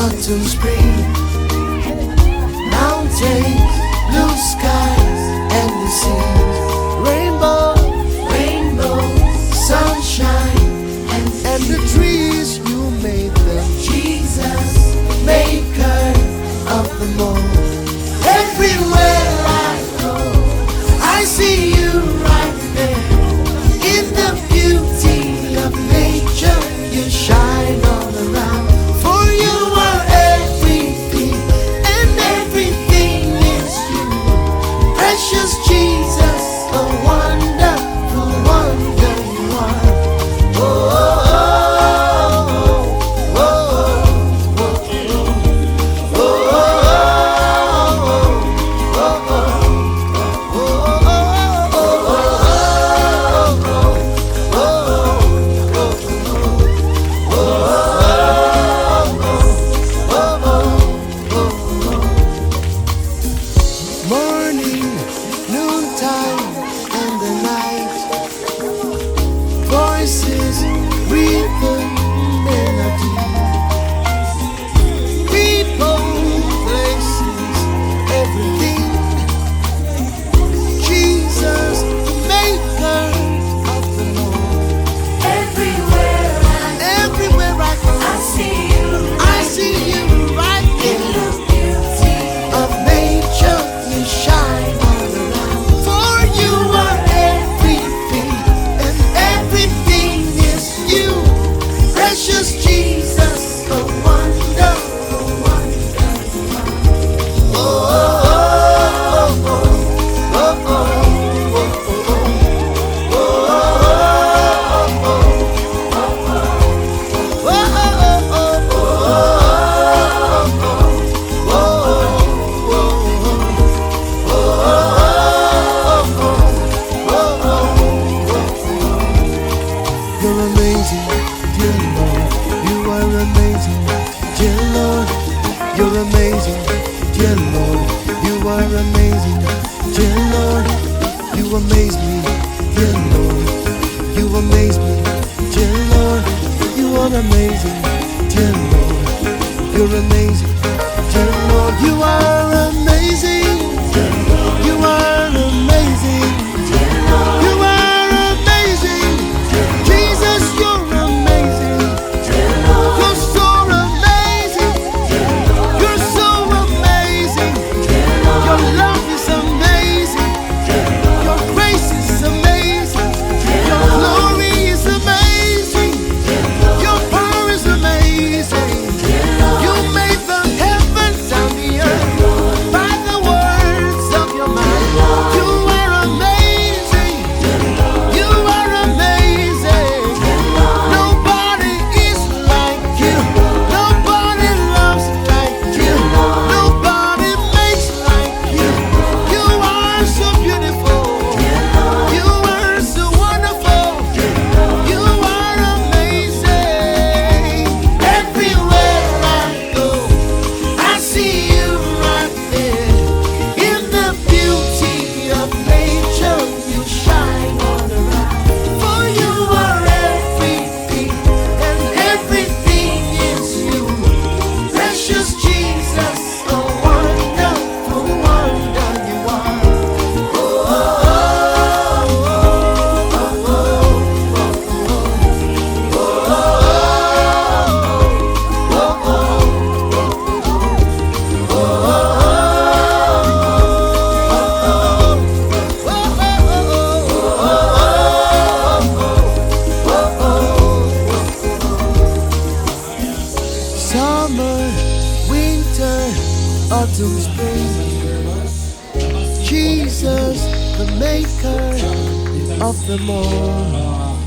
autumn, spring, mountains, blue skies, and the seas, rainbow, sunshine, and the trees. You made them, Jesus, maker of them all. Everywhere I go, I see you right there. In the beauty of nature, you shine all around. For you are everything, and everything is you. Precious Jesus, a wonderful wonder you are. Oh, oh, oh, oh, oh, oh, morning, noontime, and the night. Voices, rhythm, melody. People, places, everything. Jesus, maker of the Lord. Everywhere I go, I see you right in the beauty of nature. You shine all around. For you are everything, and everything is you. Precious Jesus, a wonderful wonder you are. Oh, oh, oh, oh, oh, oh, oh, you're amazing, dear Lord. You are amazing, dear Lord. You're amazing, dear Lord. You are amazing, dear Lord. You amaze me, dear Lord. You amaze me, dear Lord. You are amazing, dear Lord. You're amazing, dear Lord. You are amazing, dear Lord. You are amazing, dear Lord. You are amazing, Jesus. You're amazing, dear Lord. You're so amazing, dear Lord. You're so amazing, dear Lord. Your love is amazing, dear Lord. Your grace is amazing, dear Lord. Your glory is amazing, dear Lord. Your power is amazing, dear Lord. You made the heavens and the earth by the words of your mouth. You are amazing, you are amazing. Nobody is like you, nobody loves like you, nobody makes like you. You are so beautiful, you are so wonderful, you are amazing. Everywhere I go, I see you right there. In the beauty of nature, you shine all around. For you are everything, and everything is you. Precious Jesus, a wonderful wonder you are. Oh, oh, oh, oh, oh, summer, winter, autumn, spring. Jesus, the maker of them all.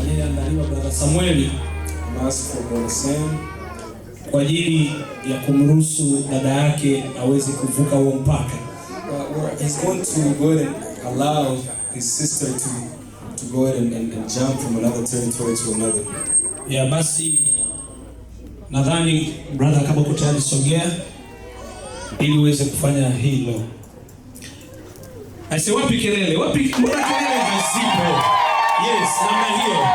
Aliyeandaliwa brother Samueli kwa ajili ya kumruhusu dada yake aweze kuvuka huo mpaka. He's going to go ahead and allow his sister to go ahead and jump from another territory to another. Ya basi nadhani brother kama uko tayari sogea ili uweze kufanya hilo. Aise, wapi kelele? Wapi kelele zipo? Yes, namna hiyo.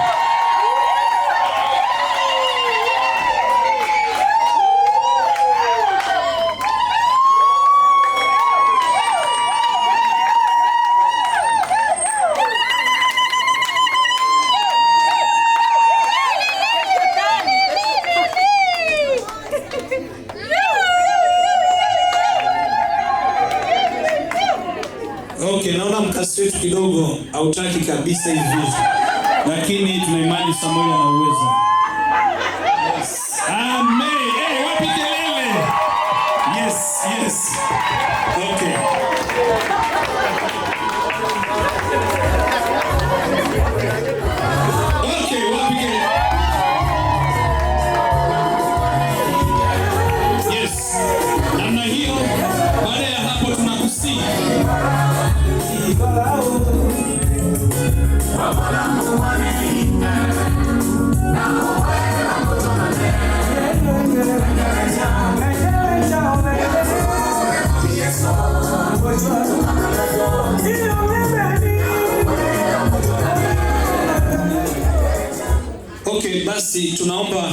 Okay, naona mkasi wetu kidogo hautaki kabisa hivi. Lakini tuna imani Samuel ana uwezo. Amen. Hey, wapi kelele? Yes, yes. Okay. Okay, wapi kelele? Yes. Namna hiyo, baada ya hapo tunakusii. Okay, basi tunaomba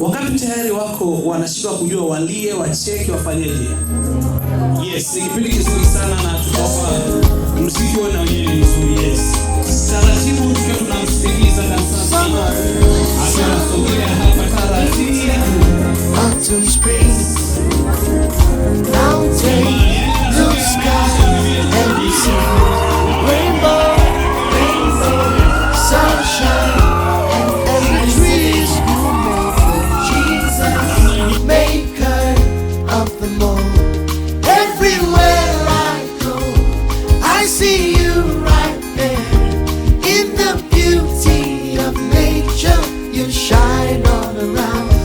wakati tayari wako wanashika kujua walie, wacheke, wafanyeje. Yes, ni kipindi kizuri sana na tutaomba muziki wao na wenyewe ni mzuri. Yes. Taratibu tukiwa tunamsikiliza na sasa anasogea hapa taratibu. Autumn, spring, mountain, blue sky, and sea, rainbow, sunshine, and the trees you made for Jesus, maker of them all. Everywhere I go, I see you right there. In the beauty of nature, you shine all around.